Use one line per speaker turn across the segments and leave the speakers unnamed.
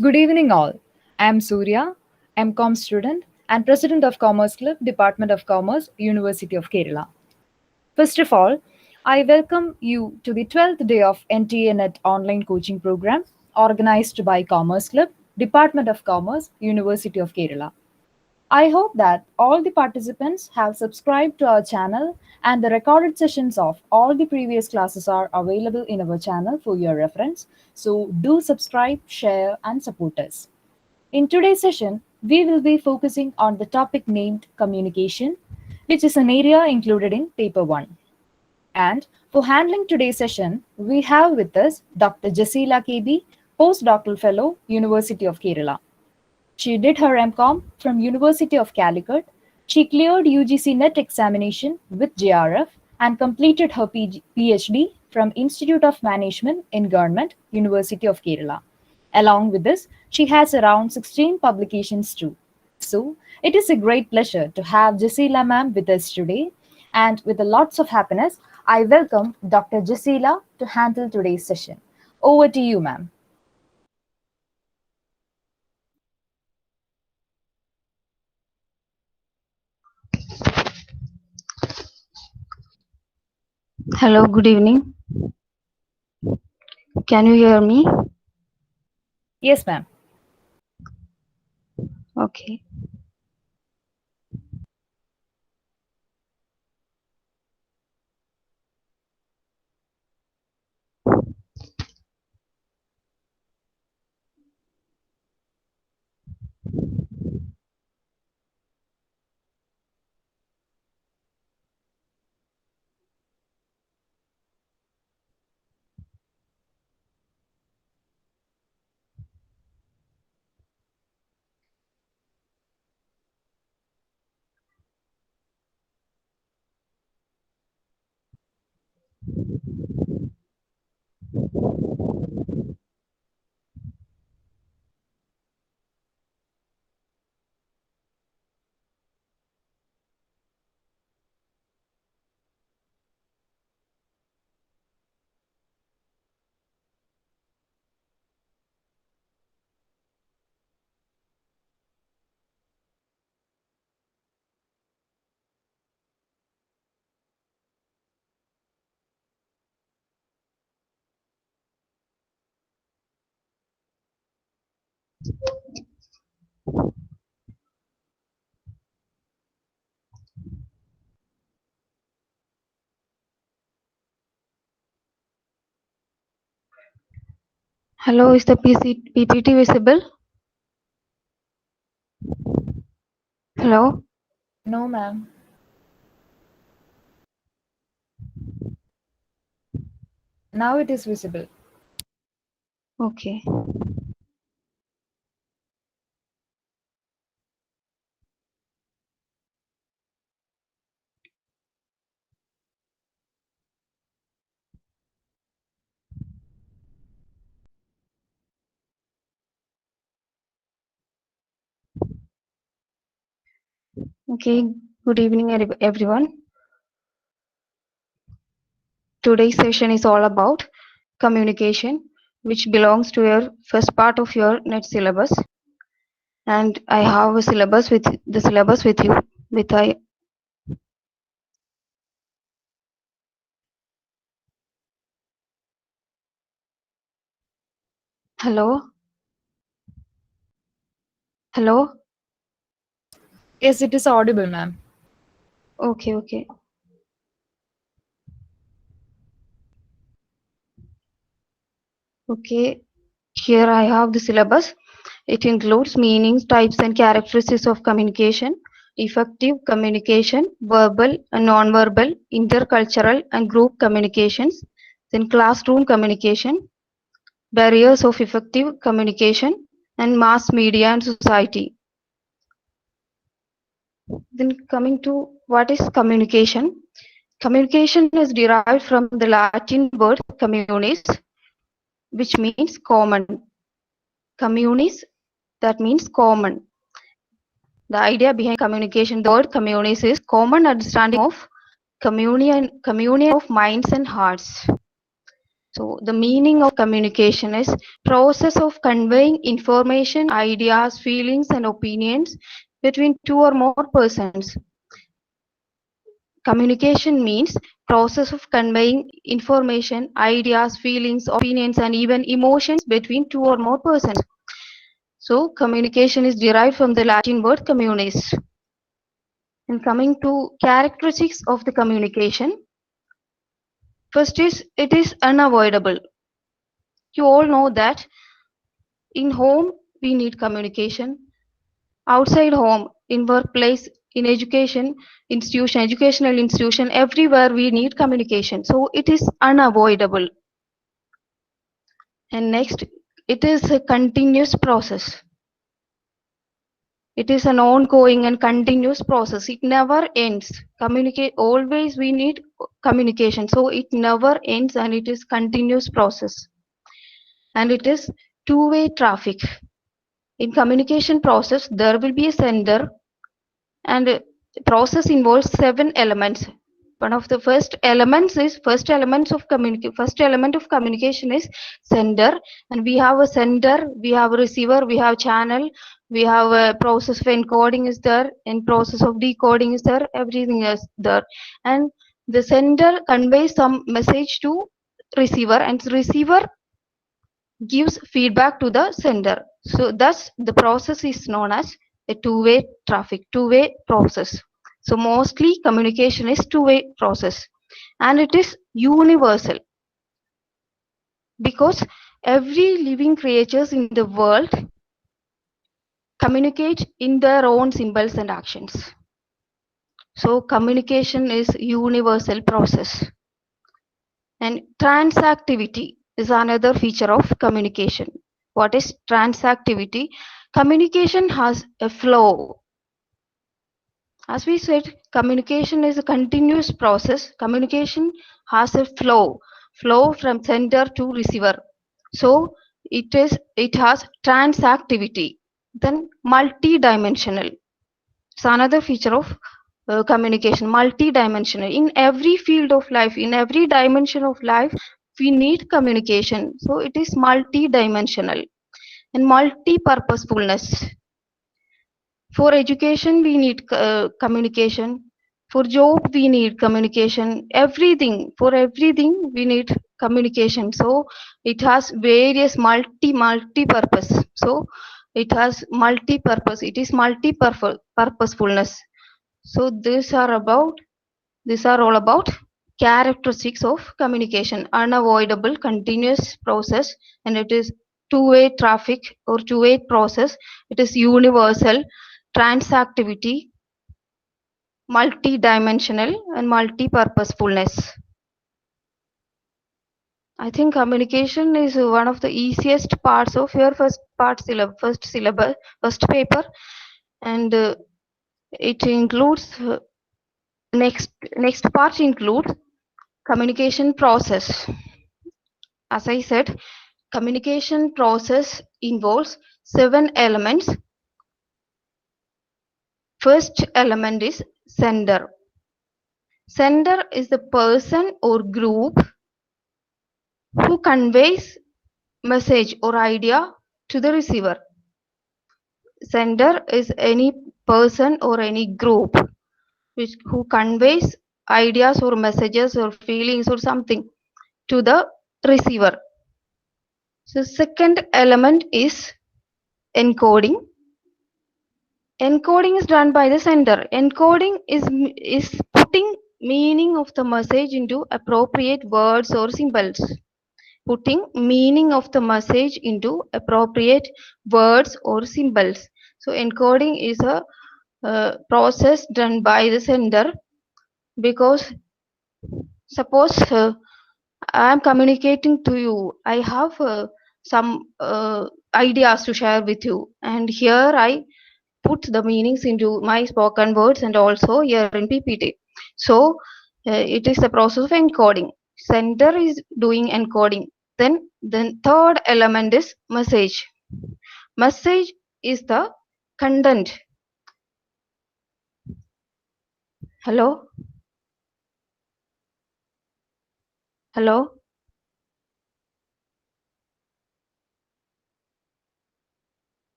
Good evening, all. I am Surya, MCOM student and President of Commerce Club, Department of Commerce, University of Kerala. First of all, I welcome you to the 12th day of NTA NET online coaching program organized by Commerce Club, Department of Commerce, University of Kerala. I hope that all the participants have subscribed to our channel and the recorded sessions of all the previous classes are available in our channel for your reference. So do subscribe, share, and support us. In today's session, we will be focusing on the topic named communication, which is an area included in paper 1. And for handling today's session, we have with us Dr. Jasila KB, postdoctoral fellow, University of Kerala. She did her MCOM from University of Calicut. She cleared UGC NET examination with JRF and completed her PhD from Institute of Management in Government, University of Kerala. Along with this, she has around 16 publications too. So, it is a great pleasure to have Jasila ma'am with us today. And with a lots of happiness, I welcome Dr. Jasila to handle today's session. Over to you, ma'am.
Hello, good evening. Can you hear me?
Yes, ma'am.
Okay. Hello, is the PPT visible? Hello?
No, ma'am. Now it is visible.
Okay. Okay, good evening, everyone. Today's session is all about communication, which belongs to your first part of your NET syllabus. And I have a syllabus with you. With I. Hello? Hello?
Yes, it is audible, ma'am.
Okay. Okay, here I have the syllabus. It includes meanings, types, and characteristics of communication, effective communication, verbal and non-verbal, intercultural and group communications, then classroom communication, barriers of effective communication, and mass media and society. Then coming to what is communication? Communication is derived from the Latin word communis, which means common. Communis, that means common. The idea behind communication, the word communis is common understanding of communion of minds and hearts. So the meaning of communication is process of conveying information, ideas, feelings, and opinions between two or more persons. Communication means process of conveying information, ideas, feelings, opinions, and even emotions between two or more persons. So communication is derived from the Latin word communis. And coming to characteristics of the communication, first is it is unavoidable. You all know that in home we need communication, outside home, in workplace, in educational institution, everywhere we need communication. So it is unavoidable. And next, it is a continuous process. It is an ongoing and continuous process. It never ends. Communicate, always we need communication. So it never ends and it is continuous process. And it is two-way traffic. In communication process, there will be a sender and process involves 7 elements. One of the first elements of communication is sender, and we have a sender, we have a receiver, we have channel, we have a process of encoding is there, and process of decoding is there, everything is there. And the sender conveys some message to receiver, and receiver gives feedback to the sender. So thus the process is known as a two-way traffic, two-way process. So mostly communication is two-way process and it is universal because every living creatures in the world communicate in their own symbols and actions. So communication is universal process. And transactivity is another feature of communication. What is transactivity? Communication has a flow. As we said, communication is a continuous process. Communication has a flow from sender to receiver. So it has transactivity. Then multidimensional. It's another feature of communication, multidimensional. In every field of life, in every dimension of life, we need communication. So it is multidimensional and multi-purposefulness. For education, we need communication. For job, we need communication. For everything, we need communication. So it has various multi-purpose. So it has multi-purpose. It is multi-purposefulness. So these are all about characteristics of communication, unavoidable continuous process, and it is two-way traffic or two-way process. It is universal, transactivity, multi-dimensional, and multi-purposefulness. I think communication is one of the easiest parts of your first paper, and it includes next part includes communication process. As I said, communication process involves 7 elements. First element is sender. Sender is the person or group who conveys message or idea to the receiver. Sender is any person or any group who conveys ideas or messages or feelings or something to the receiver. So second element is encoding. Encoding is done by the sender. Encoding is putting meaning of the message into appropriate words or symbols. Putting meaning of the message into appropriate words or symbols. So encoding is a process done by the sender because suppose I am communicating to you. I have some ideas to share with you, and here I put the meanings into my spoken words and also here in PPT. So it is the process of encoding. Sender is doing encoding. Then third element is message. Message is the content. Hello? Hello?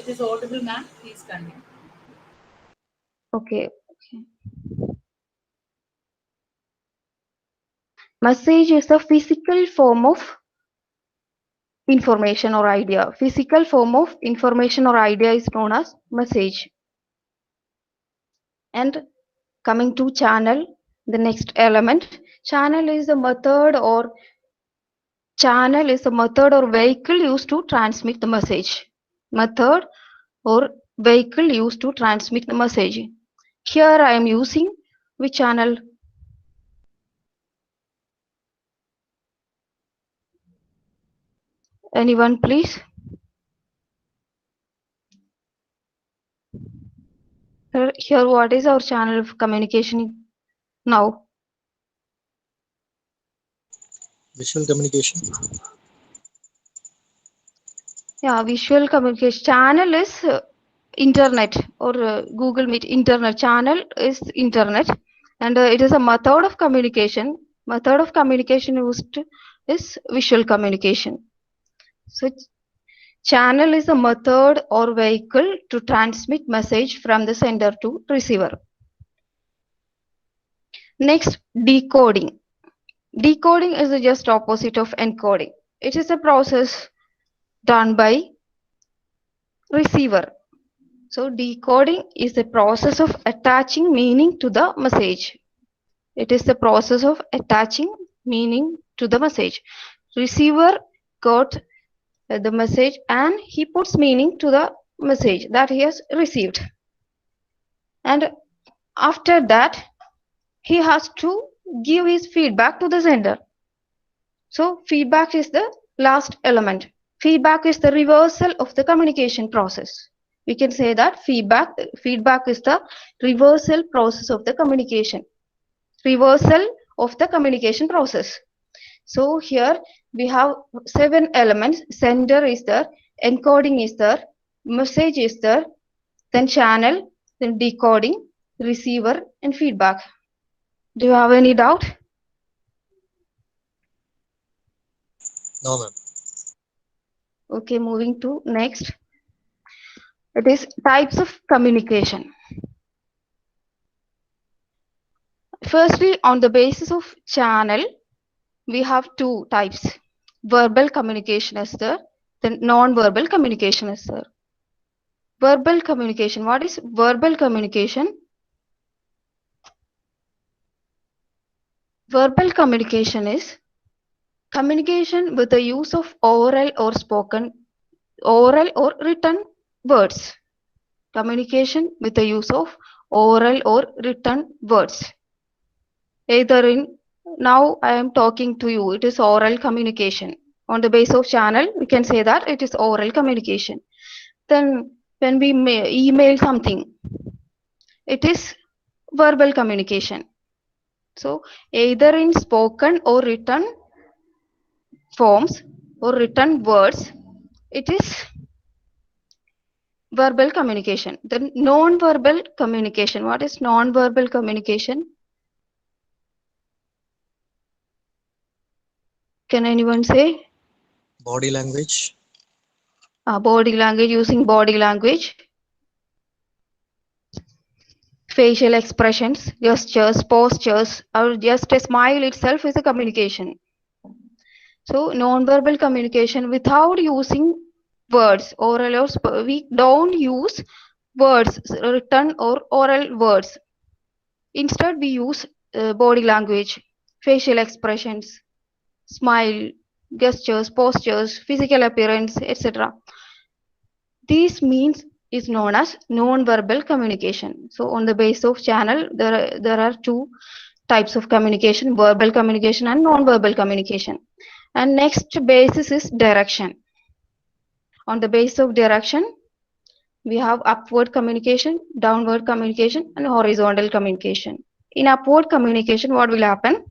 it is audible, ma'am, please continue.
Okay. Message is a physical form of information or idea. Physical form of information or idea is known as message. And coming to channel, the next element, channel is a method or vehicle used to transmit the message. Method or vehicle used to transmit the message. Here I am using which channel? Anyone please? Here what is our channel of communication now?
Visual communication.
Yeah, visual communication channel is internet or Google Meet. Internet channel is internet, and it is a method of communication. Method of communication used is visual communication. So channel is a method or vehicle to transmit message from the sender to receiver. Next, decoding. Decoding is the just opposite of encoding. It is a process done by receiver. So decoding is the process of attaching meaning to the message. It is the process of attaching meaning to the message. Receiver got the message and he puts meaning to the message that he has received. And after that, he has to give his feedback to the sender. So feedback is the last element. Feedback is the reversal of the communication process. We can say that feedback is the reversal process of the communication. Reversal of the communication process. So here we have 7 elements. Sender is there, encoding is there, message is there, then channel, then decoding, receiver, and feedback. Do you have any doubt?
No, ma'am.
Okay, moving to next. It is types of communication. Firstly, on the basis of channel, we have 2 types. Verbal communication is there, then non-verbal communication is there. Verbal communication. What is verbal communication? Verbal communication is communication with the use of oral or written words. Communication with the use of oral or written words. Either in, now I am talking to you, it is oral communication. On the base of channel, we can say that it is oral communication. Then when we email something, it is verbal communication. So either in spoken or written forms or written words, it is verbal communication. Then non-verbal communication. What is non-verbal communication? Can anyone say?
Body language.
Body language, using body language. Facial expressions, gestures, postures, or just a smile itself is a communication. So non-verbal communication without using words, oral or we don't use words, written or oral words. Instead, we use body language, facial expressions, smile, gestures, postures, physical appearance, etc. These means is known as non-verbal communication. So on the base of channel, there are 2 types of communication, verbal communication and non-verbal communication. And next basis is direction. On the base of direction, we have upward communication, downward communication, and horizontal communication. In upward communication, what will happen?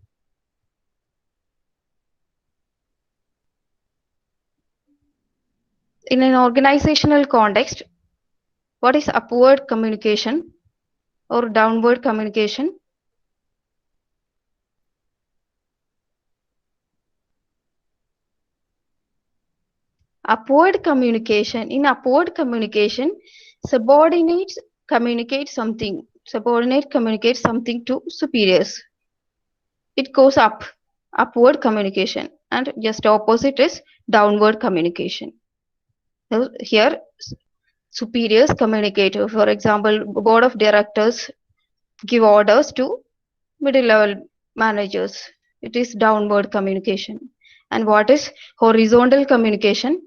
In an organizational context, what is upward communication or downward communication? Upward communication. In upward communication, subordinates communicate something. Subordinate communicates something to superiors. It goes up, upward communication, and just opposite is downward communication. So here, superiors communicate. For example, board of directors give orders to middle level managers. It is downward communication. And what is horizontal communication?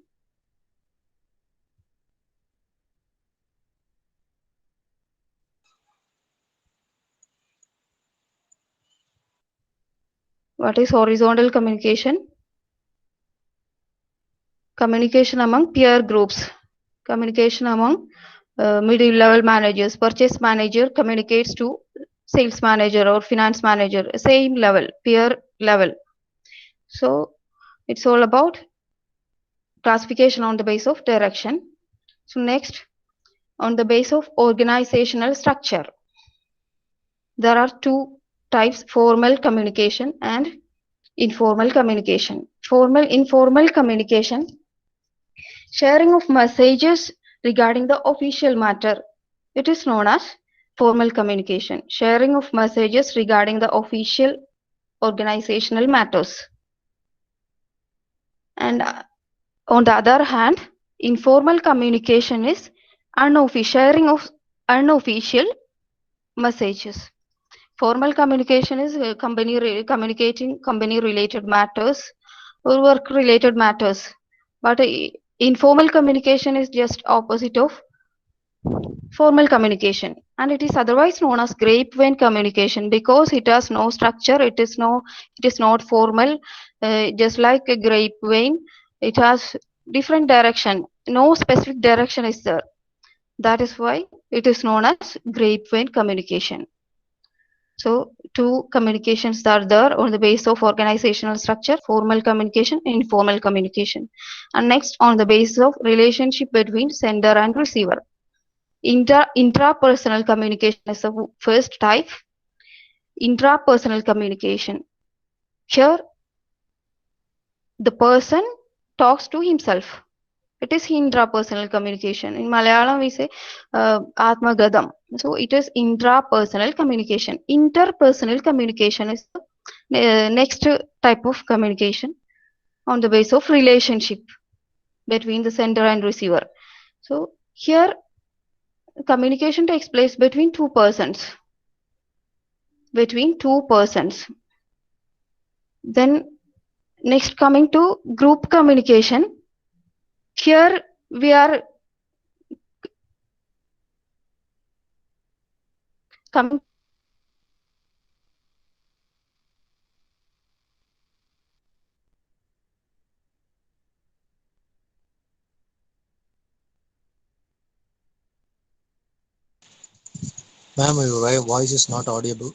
What is horizontal communication? Communication among peer groups. Communication among middle level managers. Purchase manager communicates to sales manager or finance manager. Same level, peer level. So it's all about classification on the basis of direction. So next, on the basis of organizational structure. There are two types, formal communication and informal communication. Informal communication, sharing of messages regarding the official matter. It is known as formal communication. Sharing of messages regarding the official organizational matters. And on the other hand, informal communication is sharing of unofficial messages. Formal communication is communicating company related matters or work related matters. But informal communication is just opposite of formal communication, and it is otherwise known as grapevine communication because it has no structure. It is not formal. Just like a grapevine, it has different direction. No specific direction is there. That is why it is known as grapevine communication. So two communications are there on the basis of organizational structure: formal communication and informal communication. And next, on the basis of relationship between sender and receiver. Intrapersonal communication is the first type. Intrapersonal communication. Here, the person talks to himself. It is intrapersonal communication. In Malayalam, we say Atmagadam. So it is intrapersonal communication. Interpersonal communication is the next type of communication on the basis of relationship between the sender and receiver. So here, communication takes place between two persons. Then next, coming to group communication. Here we are coming
Ma'am, your voice is not audible.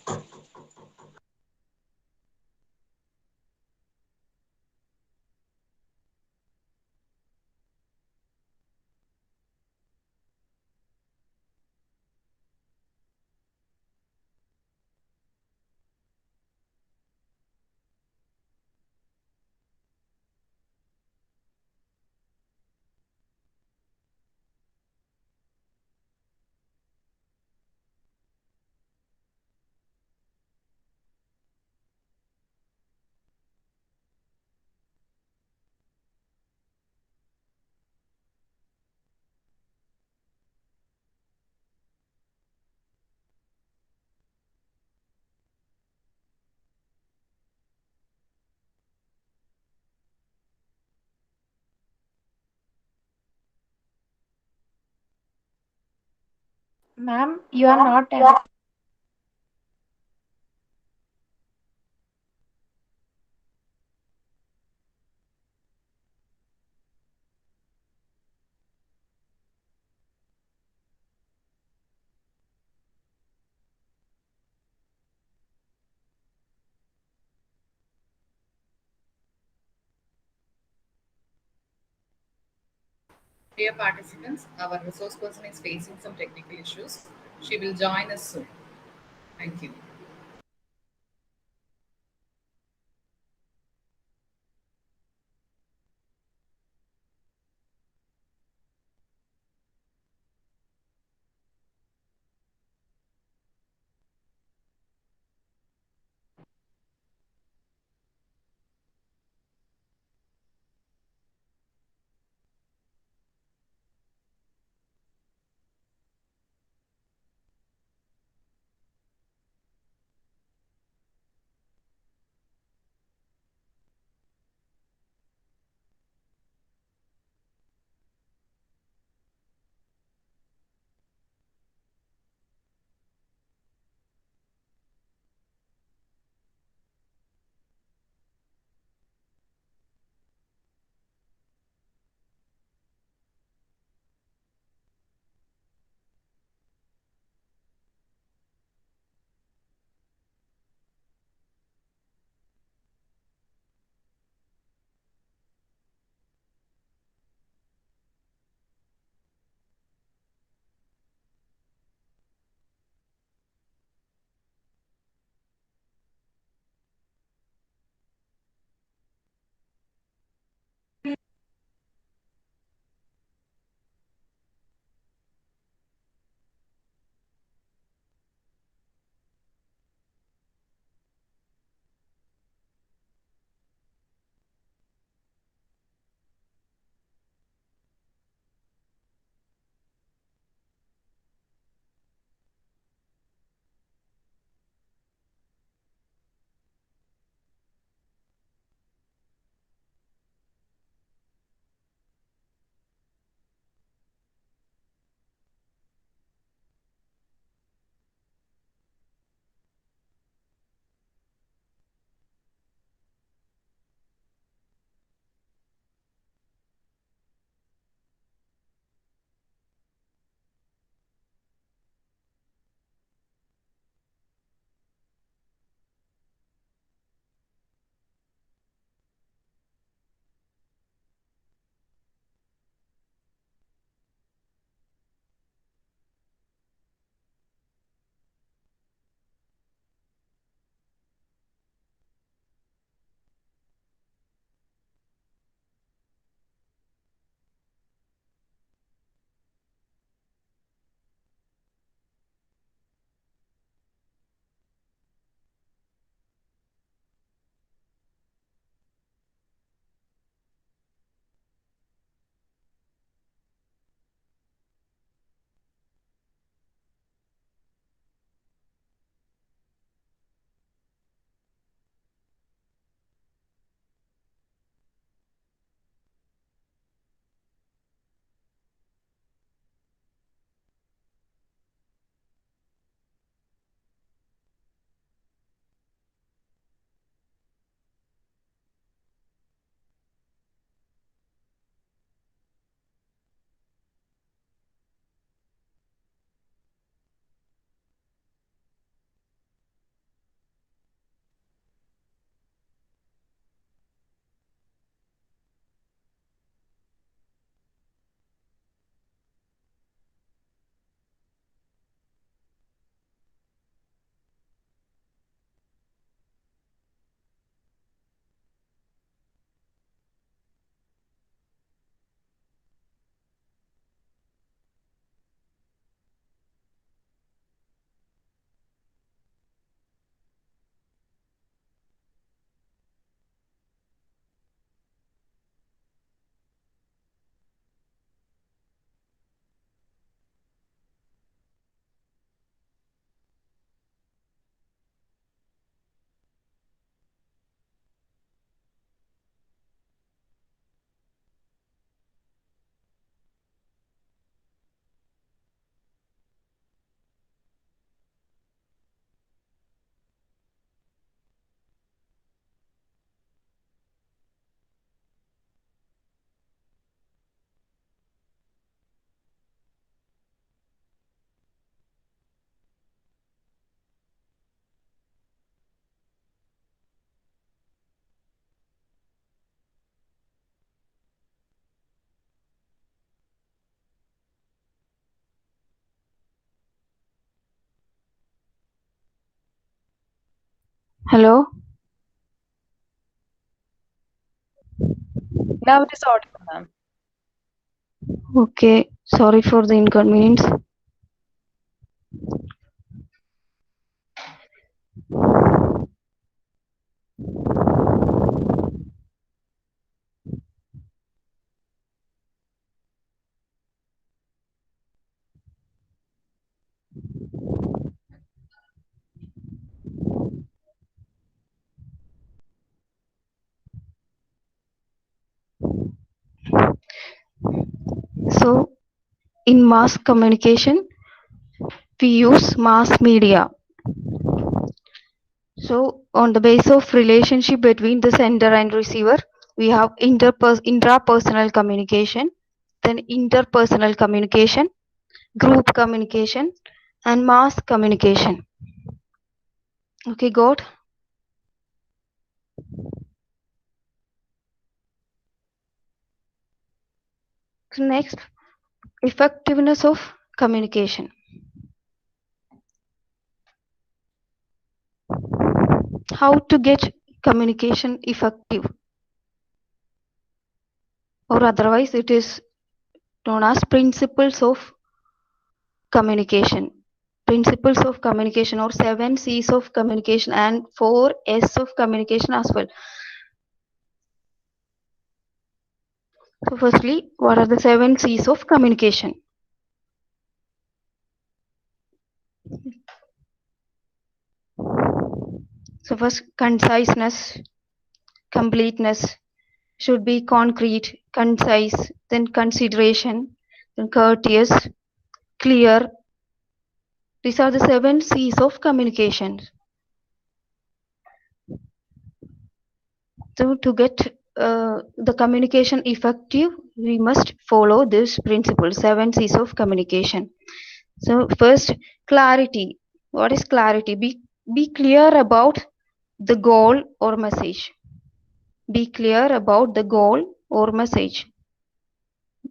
Ma'am, you are not able.
Dear participants, our resource person is facing some technical issues. She will join us soon. Thank you.
Hello.
Now it is audible, ma'am.
Okay. Sorry for the inconvenience. So, in mass communication, we use mass media. So, on the basis of relationship between the sender and receiver, we have intrapersonal communication, then interpersonal communication, group communication, and mass communication. Okay, got? So next, effectiveness of communication. How to get communication effective, or otherwise it is known as principles of communication. Principles of communication, or 7 C's of communication and 4 S of communication as well. So firstly, what are the 7 C's of communication? So first, conciseness, completeness, should be concrete, concise, then consideration, then courteous, clear. These are the 7 C's of communication. So to get the communication effective, we must follow this principle, 7 C's of communication. So first, clarity. What is clarity? Be clear about the goal or message. Be clear about the goal or message.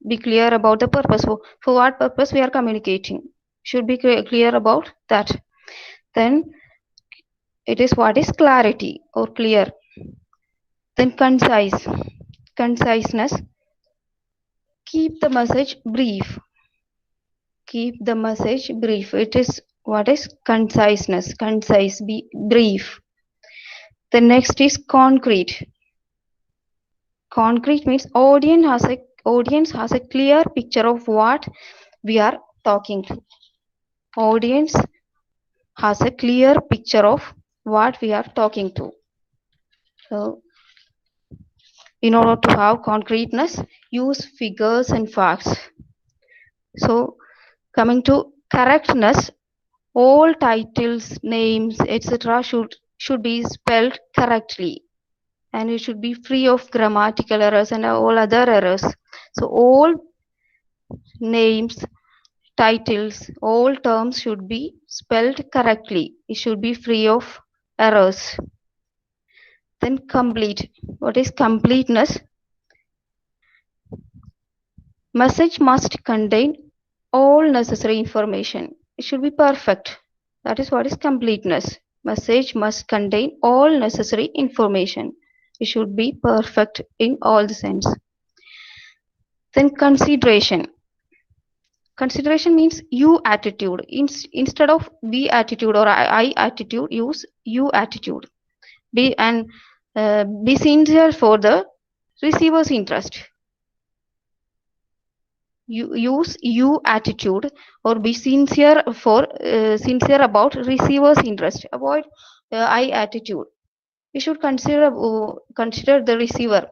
Be clear about the purpose. For what purpose we are communicating? Should be clear about that. Then it is what is clarity or clear. Then concise. Conciseness. Keep the message brief. Keep the message brief. It is what is conciseness. Concise, be brief. The next is concrete. Concrete means audience has a clear picture of what we are talking to. Audience has a clear picture of what we are talking to. So, in order to have concreteness, use figures and facts. So, coming to correctness, all titles, names, etc. should be spelled correctly, and it should be free of grammatical errors and all other errors. So all names, titles, all terms should be spelled correctly. It should be free of errors. Then complete. What is completeness? Message must contain all necessary information. It should be perfect. That is what is completeness. Message must contain all necessary information. It should be perfect in all the sense. Then consideration. Consideration means you attitude. Instead of we attitude or I attitude, use you attitude. Be sincere for the receiver's interest. You use you attitude, or be sincere for sincere about receiver's interest. Avoid I attitude. We should consider the receiver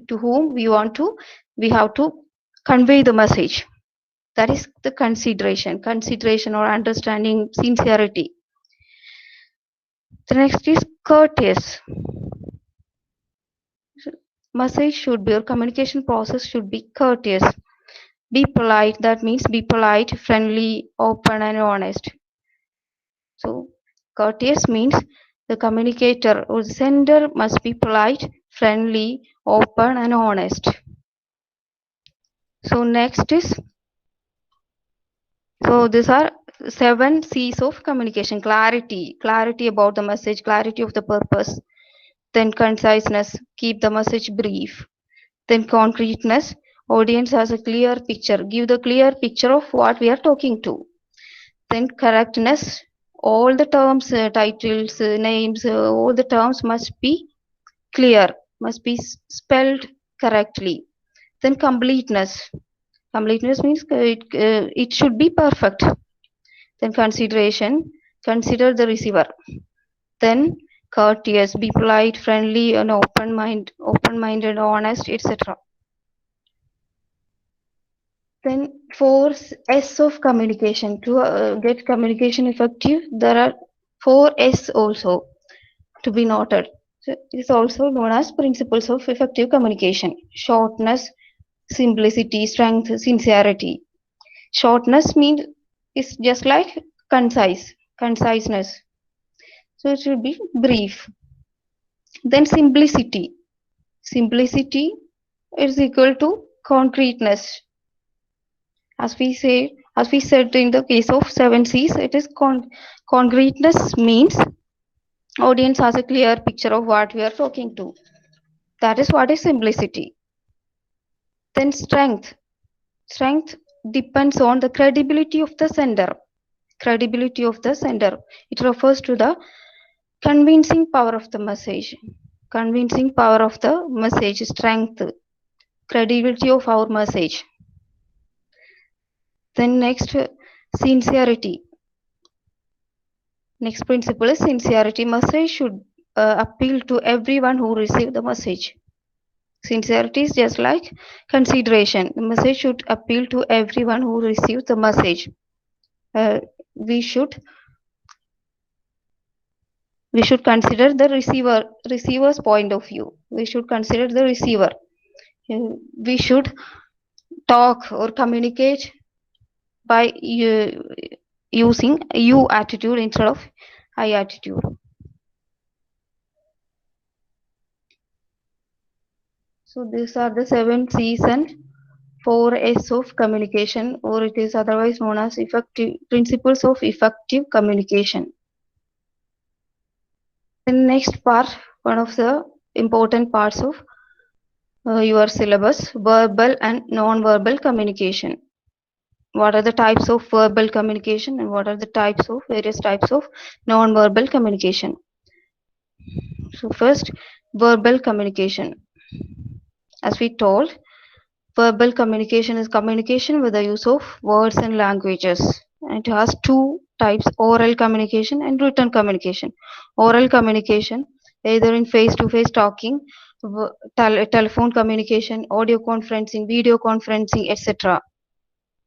to whom we have to convey the message. That is the consideration or understanding, sincerity. The next is courteous. Message should be, or communication process should be courteous. Be polite. That means be polite, friendly, open, and honest. So courteous means the communicator or the sender must be polite, friendly, open, and honest. So next is, so these are 7 C's of communication: clarity, clarity about the message, clarity of the purpose. Then conciseness, keep the message brief. Then concreteness, audience has a clear picture, give the clear picture of what we are talking to. Then correctness, all the terms, titles, names, all the terms must be clear, must be spelled correctly. Then completeness, completeness means it should be perfect. Then consideration, consider the receiver. Then courteous, be polite, friendly, and open-minded, honest, etc. Then 4 S of communication. To get communication effective, there are 4 S also to be noted. So it is also known as principles of effective communication: shortness, simplicity, strength, sincerity. Shortness means is just like conciseness. So it should be brief. Then simplicity. Simplicity is equal to concreteness. As we said in the case of 7 C's, it is concreteness means audience has a clear picture of what we are talking to. That is what is simplicity. Then strength. Strength depends on the credibility of the sender. Credibility of the sender. It refers to the convincing power of the message. Convincing power of the message, strength, credibility of our message. Then next, sincerity. Next principle is sincerity. Message should appeal to everyone who receives the message. Sincerity is just like consideration. The message should appeal to everyone who receives the message. We should consider the receiver's point of view. We should consider the receiver. We should talk or communicate by using you attitude instead of I attitude. So these are the 7 C's and 4 S of communication, or it is otherwise known as principles of effective communication. The next part, one of the important parts of your syllabus, verbal and non-verbal communication. What are the types of verbal communication and what are the various types of non-verbal communication? So first, verbal communication. As we told, verbal communication is communication with the use of words and languages. And it has 2 types: oral communication and written communication. Oral communication, either in face-to-face talking, telephone communication, audio conferencing, video conferencing, etc.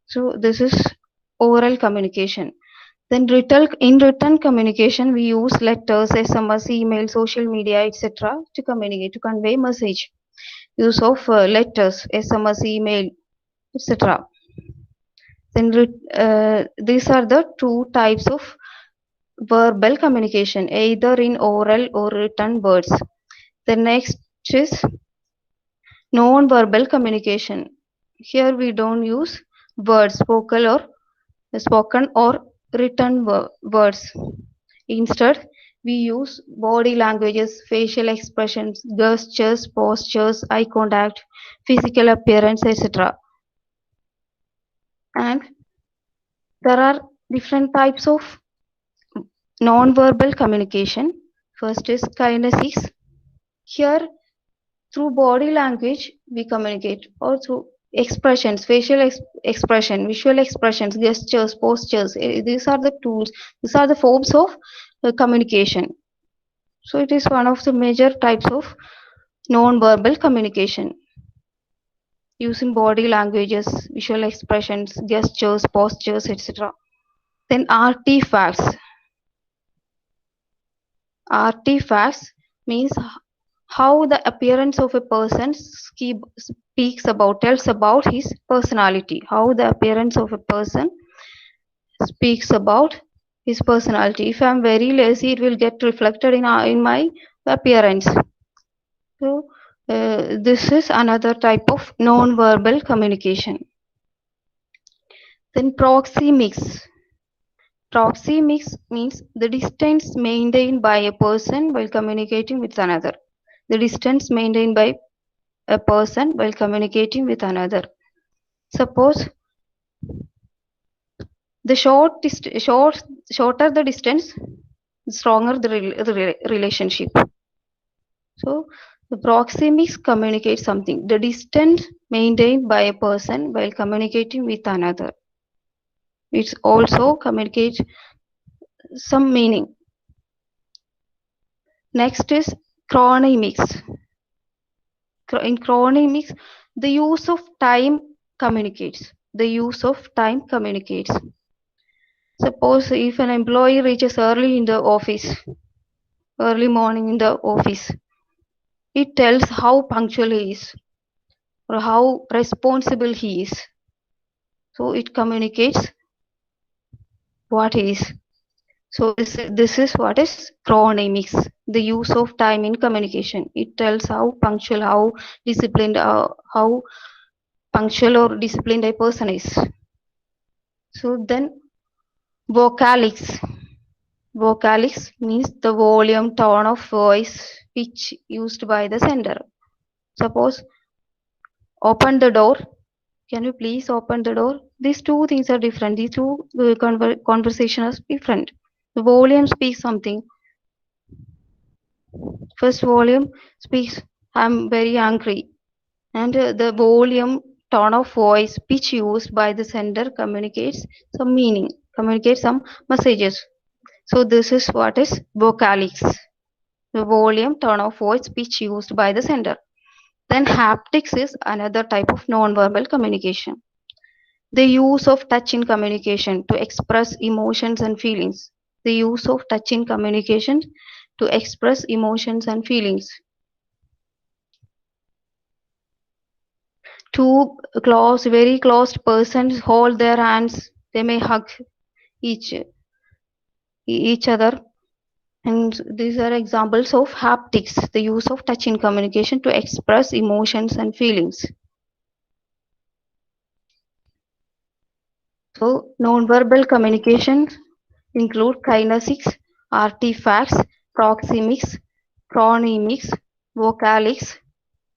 So this is oral communication. Then in written communication, we use letters, SMS, email, social media, etc. to communicate, to convey message. Use of letters, SMS, email, etc. Then these are the 2 types of verbal communication, either in oral or written words. The next is non-verbal communication. Here we don't use words, spoken or written words. Instead, we use body languages, facial expressions, gestures, postures, eye contact, physical appearance, etc. And there are different types of non-verbal communication. First is kinesics. Here, through body language, we communicate, or through expressions, facial expression, visual expressions, gestures, postures. These are the tools. These are the forms of communication. So it is one of the major types of non-verbal communication, using body languages, visual expressions, gestures, postures, etc. Then artifacts. Artifacts means how the appearance of a person tells about his personality. How the appearance of a person speaks about his personality. If I am very lazy, it will get reflected in my appearance. So this is another type of non-verbal communication. Then proxemics. Proxemics means the distance maintained by a person while communicating with another. The distance maintained by a person while communicating with another. Suppose the shorter the distance, the stronger the relationship. So the proxemics communicates something. The distance maintained by a person while communicating with another. It also communicates some meaning. Next is chronemics. In chronemics, the use of time communicates. The use of time communicates. Suppose if an employee reaches early in the office, early morning in the office, it tells how punctual he is or how responsible he is. So it communicates what he is. So this is what is chronemics, the use of time in communication. It tells how punctual, how disciplined, how punctual or disciplined a person is. So then vocalics. Vocalics means the volume, tone of voice, pitch used by the sender. Suppose open the door. Can you please open the door? These two things are different. These two conversation are different. The volume speaks something. First volume speaks, I'm very angry. And the volume, tone of voice, pitch used by the sender communicates some meaning, communicates some messages. So this is what is vocalics. The volume, tone of voice, pitch used by the sender. Then haptics is another type of non-verbal communication. The use of touch in communication to express emotions and feelings. The use of touch in communication to express emotions and feelings. Two very close persons hold their hands. They may hug each other. And these are examples of haptics, the use of touch in communication to express emotions and feelings. So nonverbal communications include kinesics, artifacts, proxemics, chronemics, vocalics,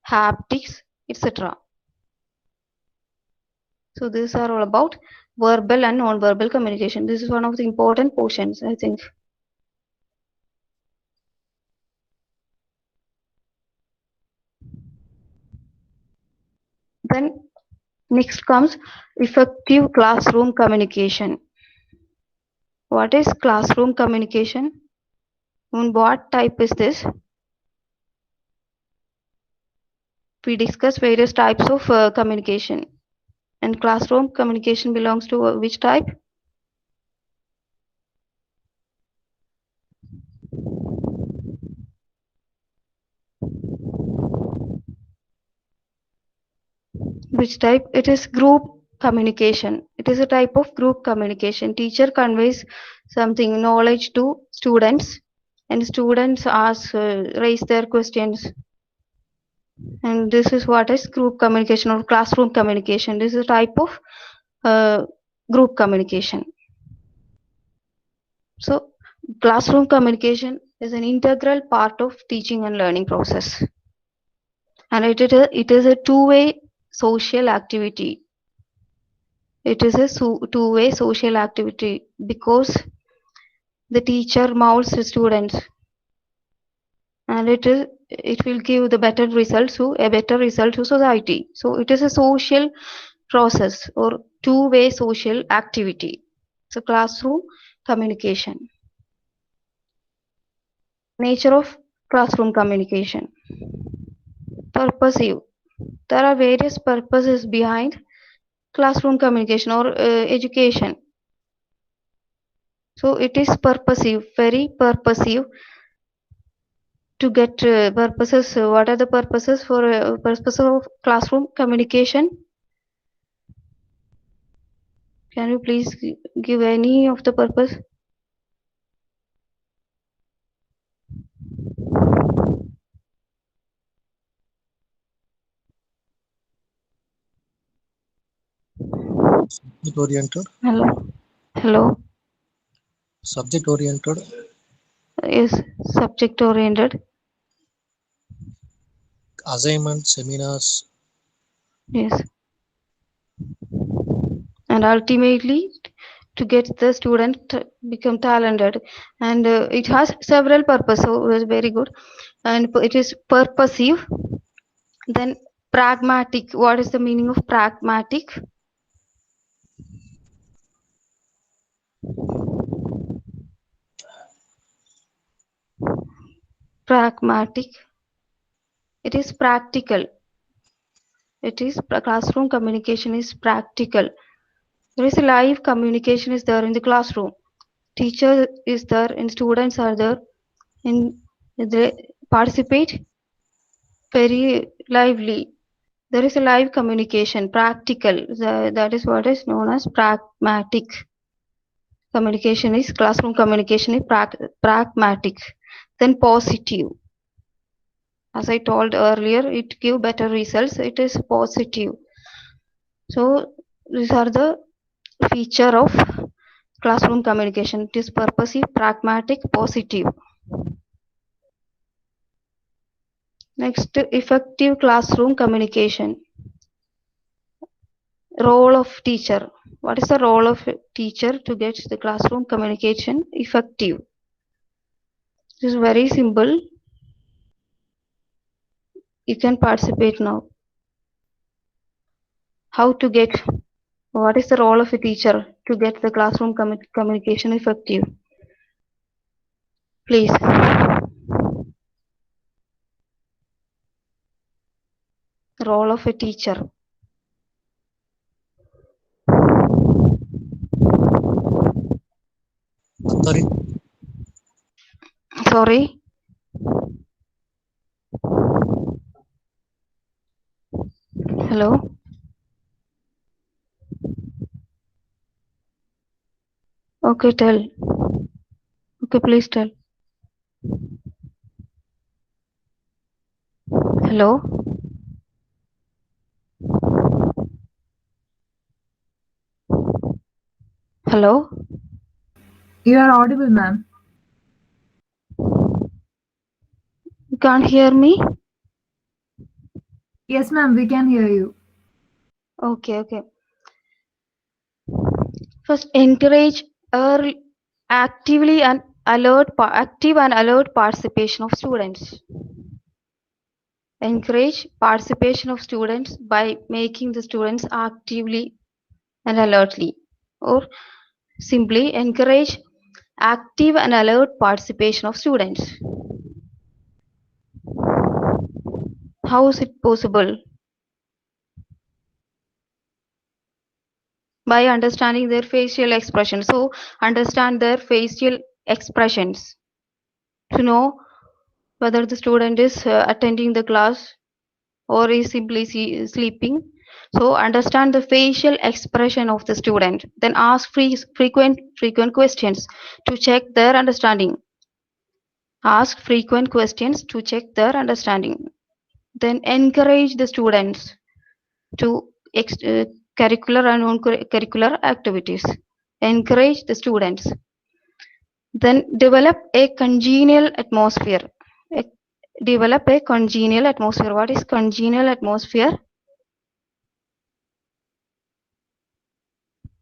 haptics, etc. So these are all about verbal and non-verbal communication. This is one of the important portions, I think. Then next comes effective classroom communication. What is classroom communication? And what type is this? We discuss various types of communication. And classroom communication belongs to which type? Which type? It is group communication. It is a type of group communication. Teacher conveys something, knowledge to students, and students raise their questions. And this is what is group communication or classroom communication. This is a type of group communication. So classroom communication is an integral part of teaching and learning process. And it is a two-way social activity. It is a two-way social activity because the teacher molds the students, and it will give the better results to society. So it is a social process or two-way social activity. So classroom communication. Nature of classroom communication. Purposive. There are various purposes behind classroom communication or education. So it is purposive, very purposive to get purposes. What are the purposes for purpose of classroom communication? Can you please give any of the purpose?
Subject oriented.
Hello.
Subject oriented.
Yes, subject oriented.
Assignment, seminars.
Yes. And ultimately to get the student to become talented, and it has several purposes, so it was very good. And it is purposive. Then pragmatic. What is the meaning of pragmatic? Pragmatic. It is practical. It is classroom communication is practical. There is a live communication is there in the classroom. Teacher is there and students are there, and they participate very lively. There is a live communication, practical. That is what is known as pragmatic. Communication is classroom communication is pragmatic. Then positive. As I told earlier, it give better results. It is positive. So these are the feature of classroom communication. It is purposive, pragmatic, positive. Next, effective classroom communication. Role of teacher. What is the role of teacher to get the classroom communication effective? It is very simple. You can participate now. How to get, what is the role of a teacher to get the classroom communication effective? Please. Role of a teacher.
Authority.
Sorry. Hello. Okay, tell. Okay, please tell. Hello. Hello.
You are audible, ma'am.
You can't hear me?
Yes, ma'am, we can hear you.
Okay, okay. First, encourage actively and active and alert participation of students. Encourage participation of students by making the students actively and alertly, or simply encourage active and alert participation of students. How is it possible? By understanding their facial expressions. So understand their facial expressions to know whether the student is attending the class or is simply sleeping. So understand the facial expression of the student. Then ask frequent questions to check their understanding. Ask frequent questions to check their understanding. Then encourage the students to curricular and non-curricular activities. Encourage the students. Then develop a congenial atmosphere. Develop a congenial atmosphere. What is congenial atmosphere?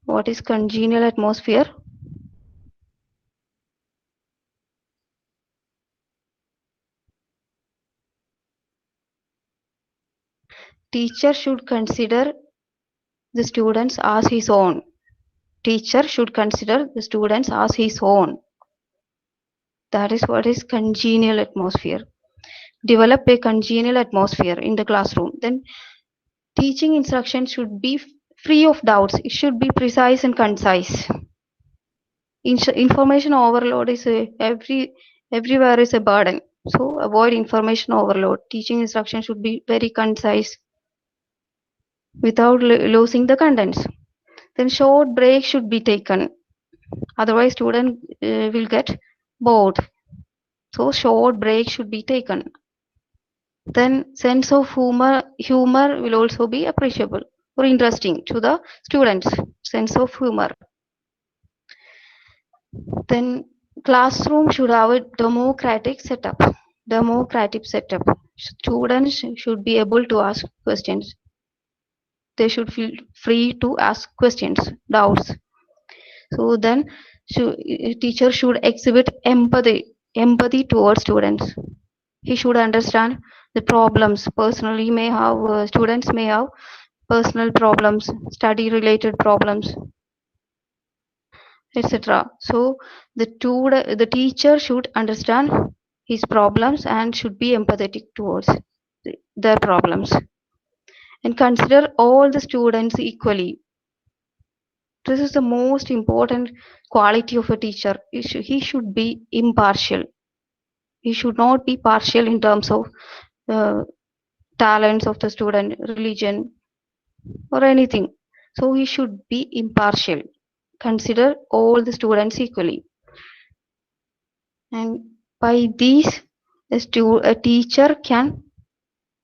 What is congenial atmosphere? Teacher should consider the students as his own. Teacher should consider the students as his own. That is what is congenial atmosphere. Develop a congenial atmosphere in the classroom. Then teaching instruction should be free of doubts. It should be precise and concise. Information overload is everywhere is a burden. So avoid information overload. Teaching instruction should be very concise without losing the contents. Then short break should be taken. Otherwise, student will get bored. So short break should be taken. Then sense of humor will also be appreciable or interesting to the students. Sense of humor. Then classroom should have a democratic setup. Democratic setup. Students should be able to ask questions. They should feel free to ask questions, doubts. So then teacher should exhibit empathy towards students. He should understand the problems. Personally, may have students may have personal problems, study related problems, etc. So the teacher should understand his problems and should be empathetic towards their problems and consider all the students equally. This is the most important quality of a teacher. He should be impartial. He should not be partial in terms of talents of the student, religion, or anything. So he should be impartial. Consider all the students equally. And by these, a teacher can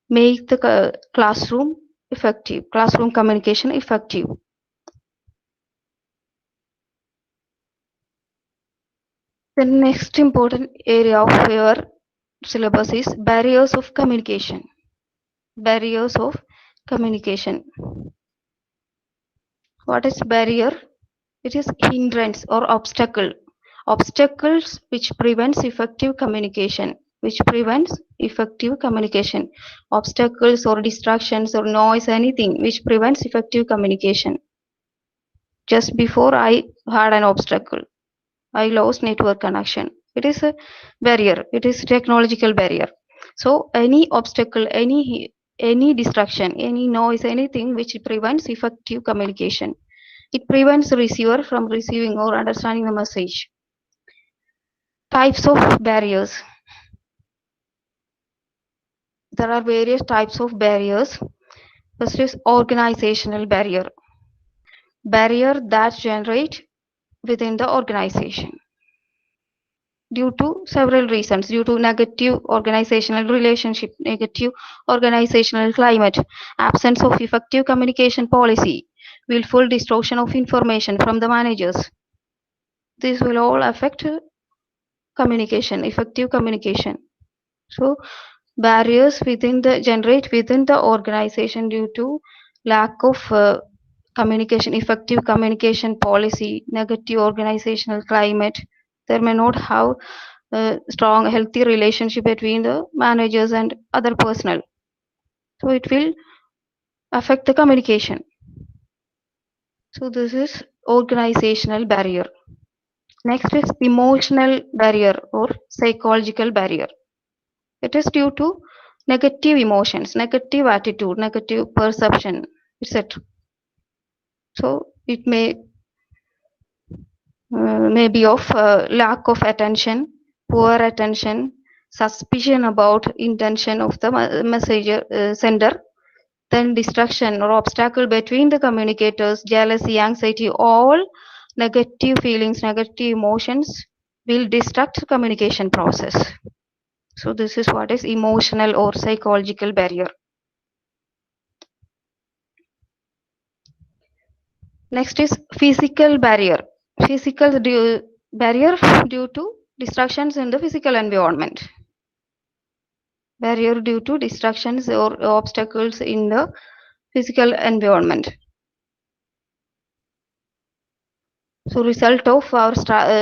make the classroom effective, classroom communication effective. The next important area of your syllabus is barriers of communication. Barriers of communication. What is barrier? It is hindrance or obstacle. Obstacles which prevents effective communication. Which prevents effective communication. Obstacles or distractions or noise, anything which prevents effective communication. Just before I had an obstacle. I lost network connection. It is a barrier. It is technological barrier. So any obstacle, any distraction, any noise, anything which prevents effective communication. It prevents the receiver from receiving or understanding the message. Types of barriers. There are various types of barriers. First is organizational barrier. Barrier that generate within the organization. Due to several reasons, due to negative organizational relationship, negative organizational climate, absence of effective communication policy, willful distortion of information from the managers. This will all affect communication, effective communication. So barriers generate within the organization due to lack of communication, effective communication policy, negative organizational climate. There may not have a strong, healthy relationship between the managers and other personnel. So it will affect the communication. So this is organizational barrier. Next is emotional barrier or psychological barrier. It is due to negative emotions, negative attitude, negative perception, etc. So it may be of lack of attention, poor attention, suspicion about intention of the messenger sender, then distraction or obstacle between the communicators, jealousy, anxiety, all negative feelings, negative emotions will distract the communication process. So this is what is emotional or psychological barrier. Next is physical barrier. Physical barrier due to distractions in the physical environment. Barrier due to distractions or obstacles in the physical environment. So result of our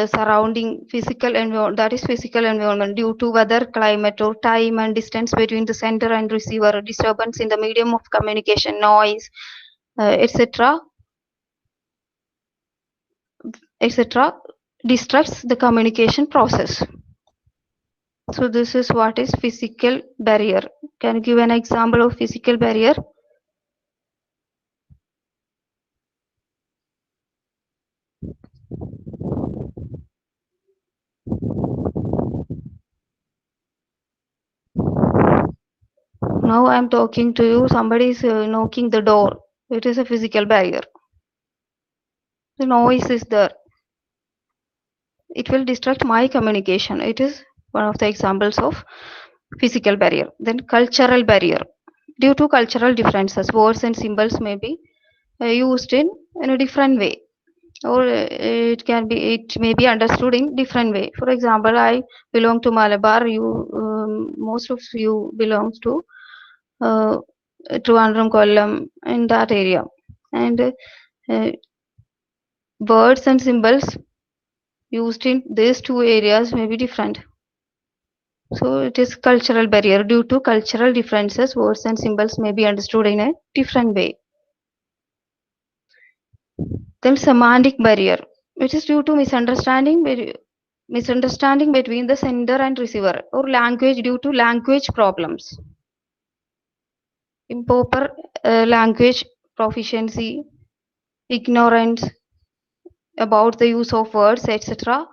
surrounding physical environment, that is physical environment, due to weather, climate, or time and distance between the sender and receiver, disturbance in the medium of communication, noise, etc. Distracts the communication process. So this is what is physical barrier. Can you give an example of physical barrier? Now I am talking to you, somebody is knocking the door. It is a physical barrier. The noise is there. It will distract my communication. It is one of the examples of physical barrier. Then cultural barrier. Due to cultural differences, words and symbols may be used in a different way. or it may be understood in different way. For example, I belong to Malabar. Most of you belongs to Trivandrum, Kollam, in that area, and words and symbols used in these two areas may be different. So it is cultural barrier. Due to cultural differences, words and symbols may be understood in a different way. Then semantic barrier, which is due to misunderstanding between the sender and receiver, or language due to language problems. Improper language proficiency, ignorance about the use of words, etc.,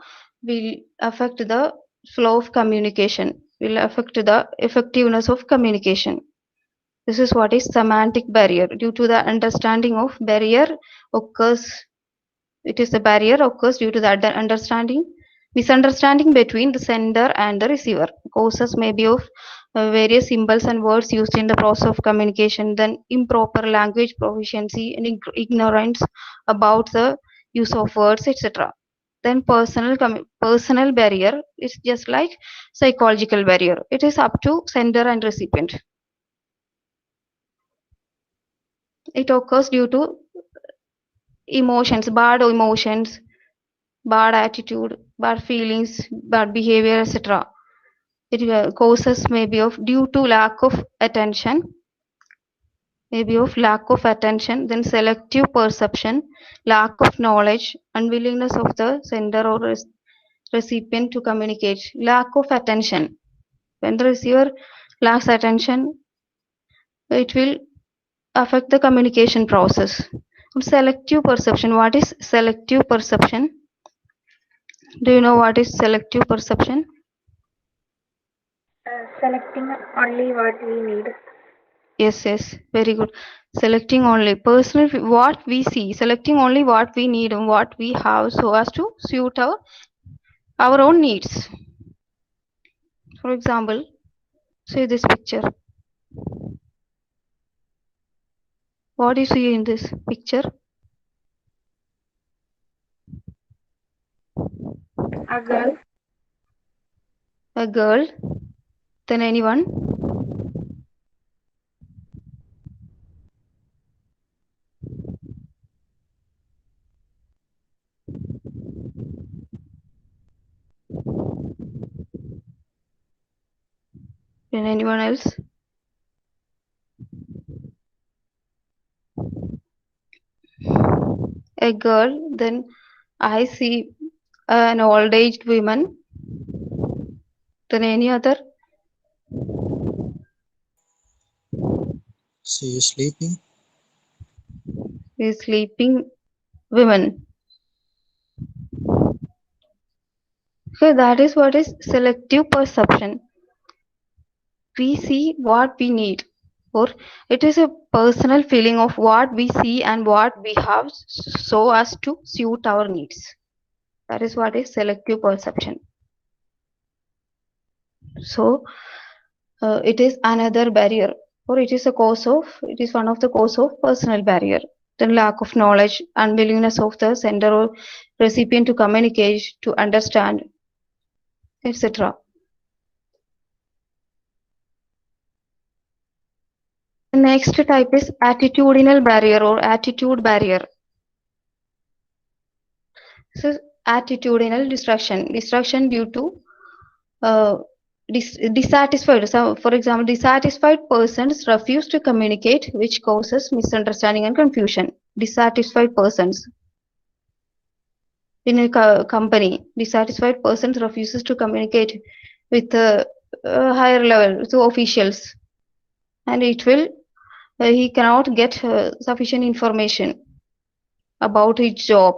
will affect the flow of communication, will affect the effectiveness of communication. This is what is semantic barrier. Due to the understanding of barrier occurs, it is the barrier occurs due to that misunderstanding between the sender and the receiver. Causes may be of various symbols and words used in the process of communication, then improper language proficiency and ignorance about the use of words, etc. Then personal barrier is just like psychological barrier. It is up to sender and recipient. It occurs due to emotions, bad attitude, bad feelings, bad behavior, etc. It causes maybe of due to lack of attention, then selective perception, lack of knowledge, unwillingness of the sender or recipient to communicate, lack of attention. When the receiver lacks attention, it will affect the communication process. Selective perception. What is selective perception? Do you know what is selective perception?
Selecting only what we need.
Yes, very good. Selecting only what we see, selecting only what we need and what we have so as to suit our own needs. For example, say this picture. What do you see in this picture?
A girl.
A girl. Then anyone? Then anyone else? A girl. Then I see an old-aged woman. Then any other?
She is sleeping.
A sleeping woman. So that is what is selective perception. We see what we need, or it is a personal feeling of what we see and what we have so as to suit our needs. That is what is selective perception. So it is another barrier, or it is one of the cause of personal barrier. Then lack of knowledge, unwillingness of the sender or recipient to communicate, to understand, etc. The next type is attitudinal barrier or attitude barrier. So attitudinal destruction due to dissatisfied. So, for example, dissatisfied persons refuse to communicate, which causes misunderstanding and confusion. Dissatisfied persons in a company, dissatisfied persons refuses to communicate with a higher level, so officials, and he cannot get sufficient information about his job.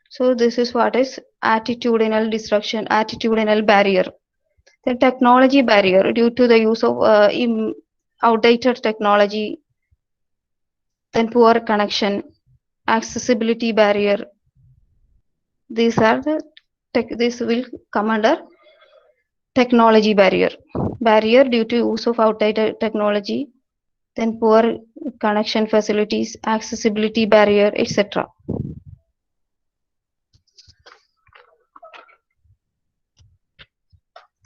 So this is what is attitudinal destruction, attitudinal barrier. The technology barrier due to the use of outdated technology, then poor connection, accessibility barrier. These will come under technology barrier. Barrier due to use of outdated technology, then poor connection facilities, accessibility barrier, etc.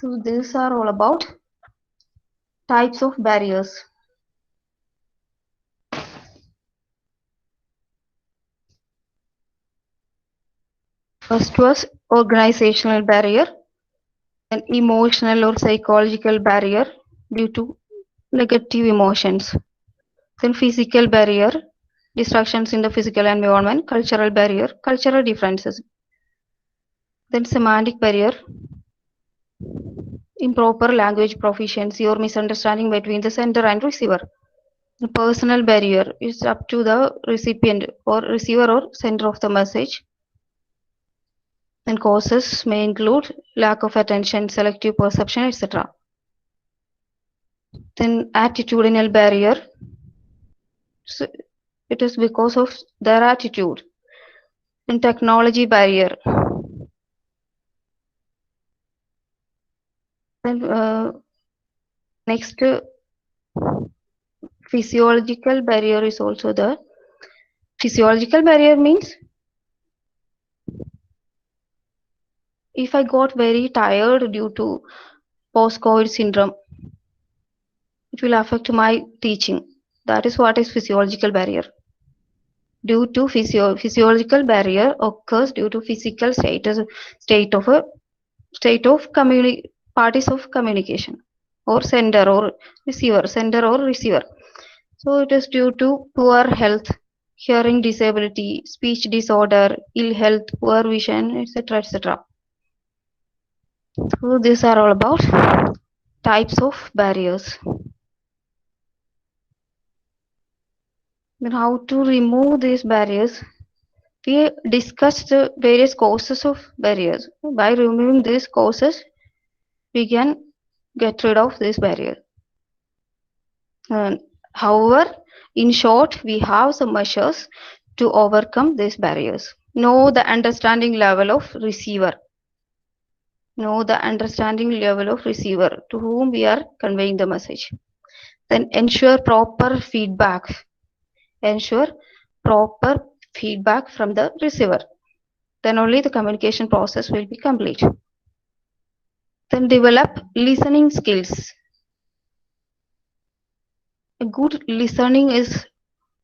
So these are all about types of barriers. First was organizational barrier, an emotional or psychological barrier due to negative emotions. Then physical barrier, distractions in the physical environment. Cultural barrier, cultural differences. Then semantic barrier, improper language proficiency or misunderstanding between the sender and receiver. The personal barrier is up to the recipient or receiver or sender of the message. And causes may include lack of attention, selective perception, etc. Then attitudinal barrier, so it is because of their attitude. Then technology barrier. Then next, physiological barrier is also there. Physiological barrier means if I got very tired due to post-COVID syndrome, it will affect my teaching. That is what is physiological barrier. Due to physiological barrier occurs due to physical state of parties of communication or sender or receiver. So it is due to poor health, hearing disability, speech disorder, ill health, poor vision, etc., etc. So these are all about types of barriers. Then how to remove these barriers? We discussed the various causes of barriers. By removing these causes, we can get rid of this barrier. However, in short, we have some measures to overcome these barriers. Know the understanding level of receiver. Know the understanding level of receiver to whom we are conveying the message. Then ensure proper feedback. Ensure proper feedback from the receiver. Then only the communication process will be complete. Then develop listening skills. A good listening is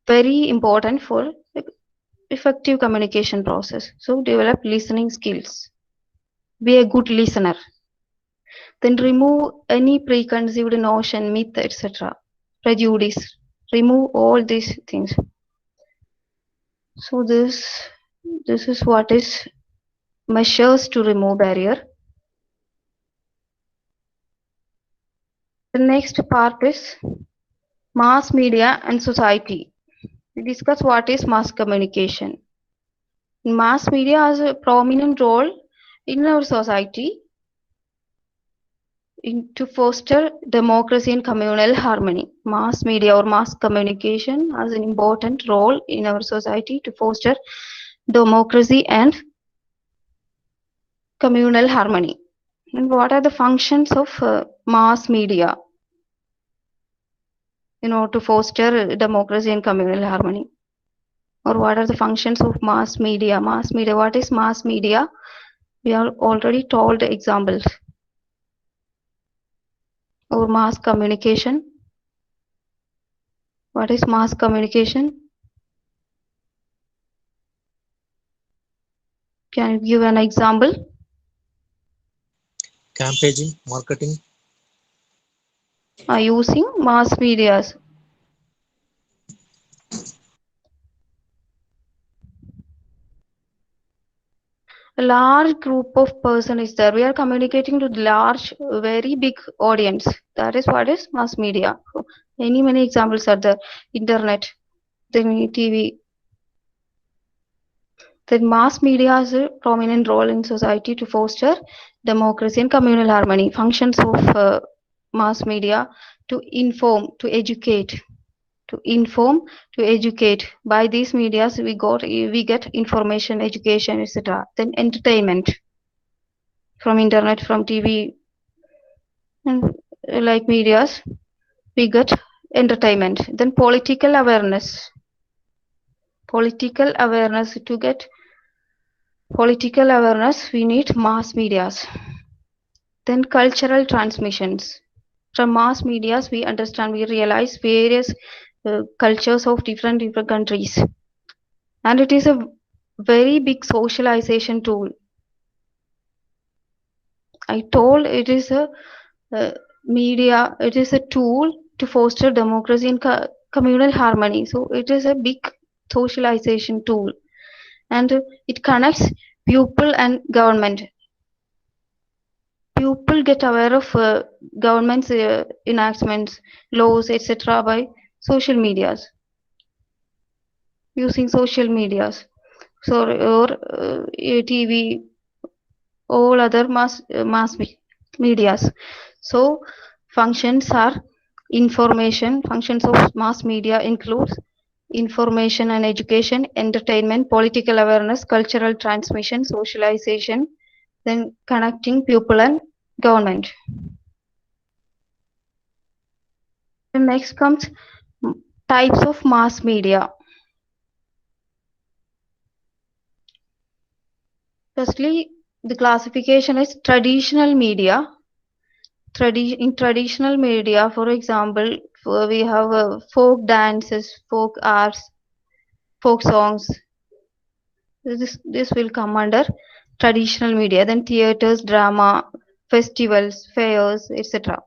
very important for effective communication process. So develop listening skills. Be a good listener. Then remove any preconceived notion, myth, etc. Prejudice. Remove all these things. So this is what is measures to remove barrier. The next part is mass media and society. We discuss what is mass communication. Mass media has a prominent role in our society to foster democracy and communal harmony. Mass media or mass communication has an important role in our society to foster democracy and communal harmony. And what are the functions of mass media in order to foster democracy and communal harmony? Or what are the functions of mass media? Mass media, what is mass media? We are already told examples. Or mass communication. What is mass communication? Can you give an example?
Campaigning, marketing,
Using mass medias. A large group of person is there. We are communicating to large, very big audience. That is what is mass media. Many examples are there. Internet, then TV. Then mass media has a prominent role in society to foster democracy and communal harmony. Functions of mass media: to inform, to educate. To inform, to educate. By these medias, we get information, education, etc. Then entertainment, from internet, from TV, and like medias, we get entertainment. Then political awareness. Political awareness. To get political awareness, we need mass medias. Then cultural transmissions. From mass medias, we understand, we realize various cultures of different countries. And it is a very big socialization tool. I told it is a media, it is a tool to foster democracy and communal harmony. So it is a big socialization tool, and it connects people and government. People get aware of government's enactments, laws, etc. by social medias, using social medias. So or TV, all other mass medias. So functions are information. Functions of mass media includes information and education, entertainment, political awareness, cultural transmission, socialization, then connecting people and government. Then next comes types of mass media. Firstly, the classification is traditional media. In traditional media, for example, we have folk dances, folk arts, folk songs. This will come under traditional media. Then theaters, drama, festivals, fairs, etc.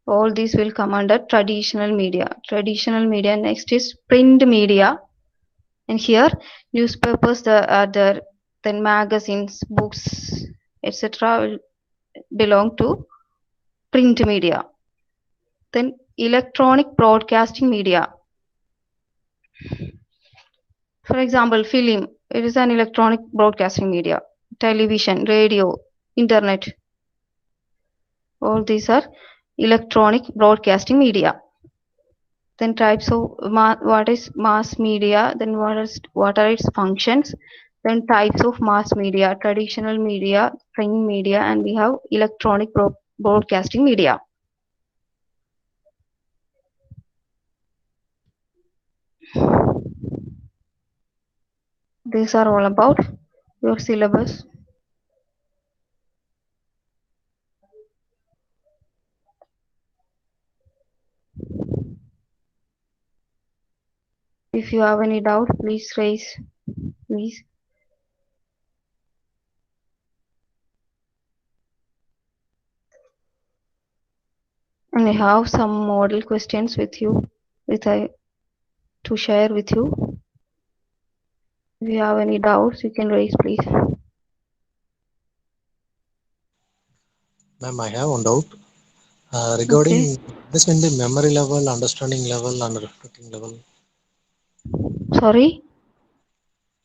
All these will come under traditional media. Traditional media. Next is print media, and here newspapers are there. Then magazines, books, etc. will belong to print media. Then electronic broadcasting media. For example, film, it is an electronic broadcasting media. Television, radio, internet, all these are electronic broadcasting media. Then types of what is mass media, then what are its functions, then types of mass media, traditional media, print media, and we have electronic broadcasting media. These are all about your syllabus. If you have any doubt, please raise, please. And I have some model questions with you, to share with you. If you have any doubts, you can raise, please.
Ma'am, I have one doubt regarding
Okay.
this in the memory level, understanding level, and reflecting level.
Sorry.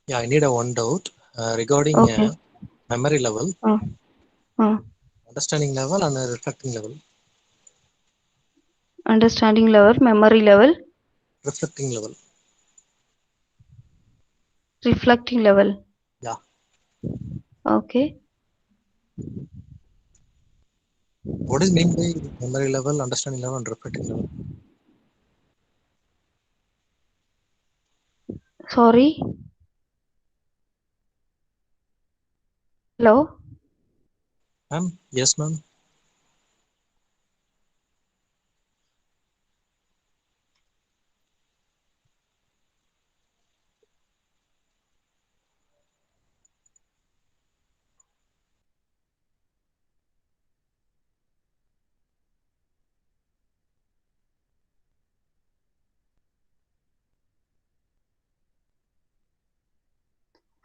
Yeah, I need a one doubt regarding
Okay.
memory level,
Uh, uh.
understanding level, and reflecting level.
Understanding level, memory level,
Reflecting level.
reflecting level.
Yeah.
Okay.
What is meant by memory level, understanding level, and reflecting level?
Sorry. Hello.
Ma'am, yes, ma'am.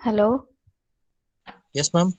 Hello.
Yes, ma'am.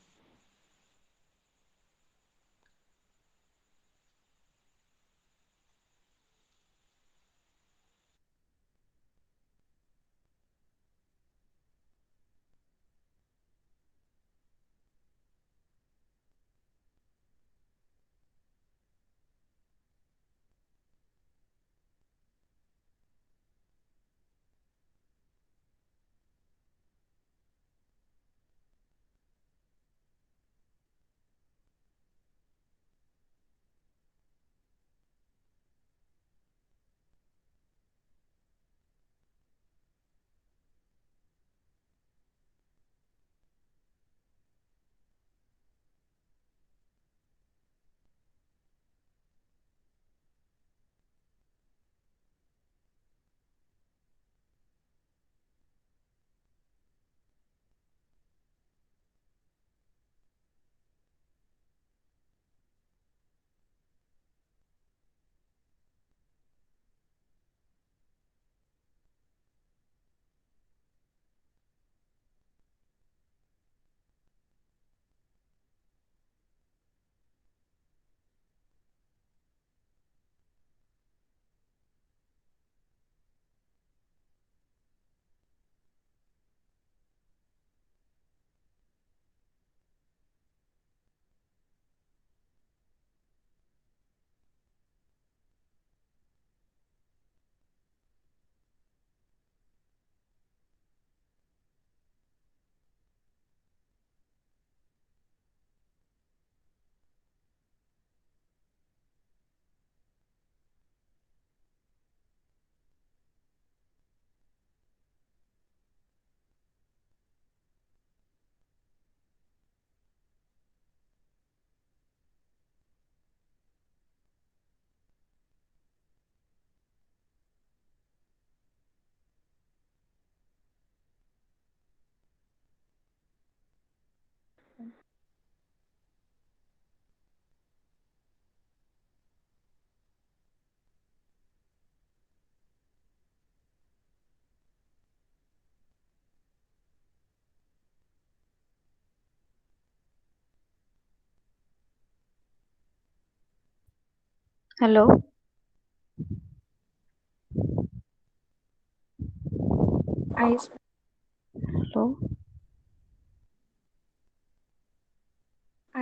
Hello.
Yes,
Hello.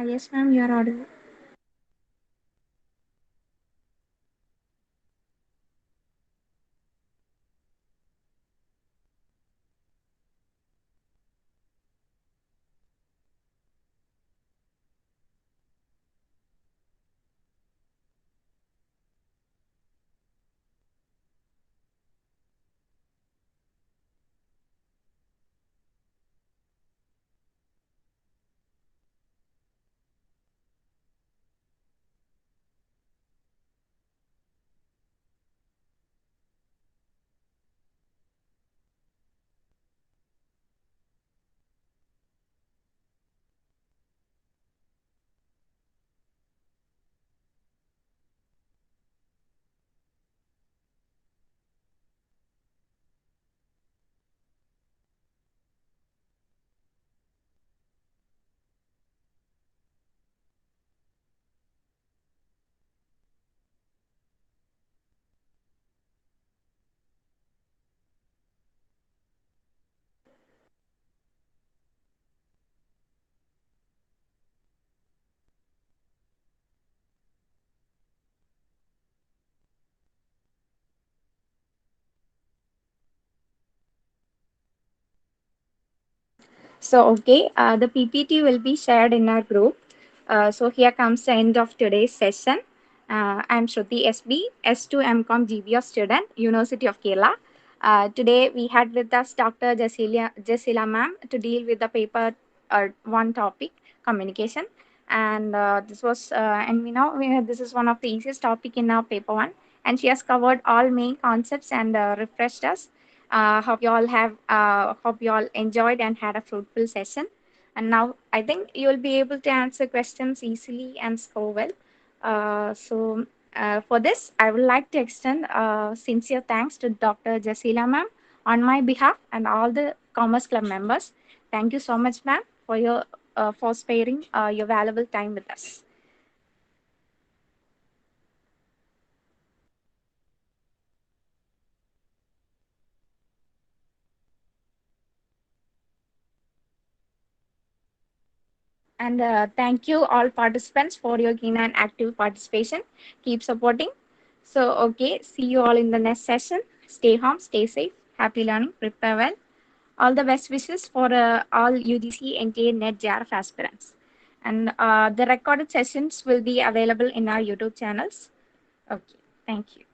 yes, ma'am, you are audible. So, okay, the PPT will be shared in our group. So, here comes the end of today's session. I'm Shruti SB, S2 MCOM GBO student, University of Kerala. Today, we had with us Dr. Jasila ma'am to deal with the paper one topic, communication. And and this is one of the easiest topic in our paper one. And she has covered all main concepts and refreshed us. Hope you all enjoyed and had a fruitful session. And now I think you'll be able to answer questions easily and score well. For this, I would like to extend sincere thanks to Dr. Jasila ma'am on my behalf and all the Commerce Club members. Thank you so much, ma'am, for sparing your valuable time with us. And thank you, all participants, for your keen and active participation. Keep supporting. So, okay, see you all in the next session. Stay home, stay safe, happy learning, prepare well. All the best wishes for all UGC, NTA, NET, JRF aspirants. And the recorded sessions will be available in our YouTube channels. Okay, thank you.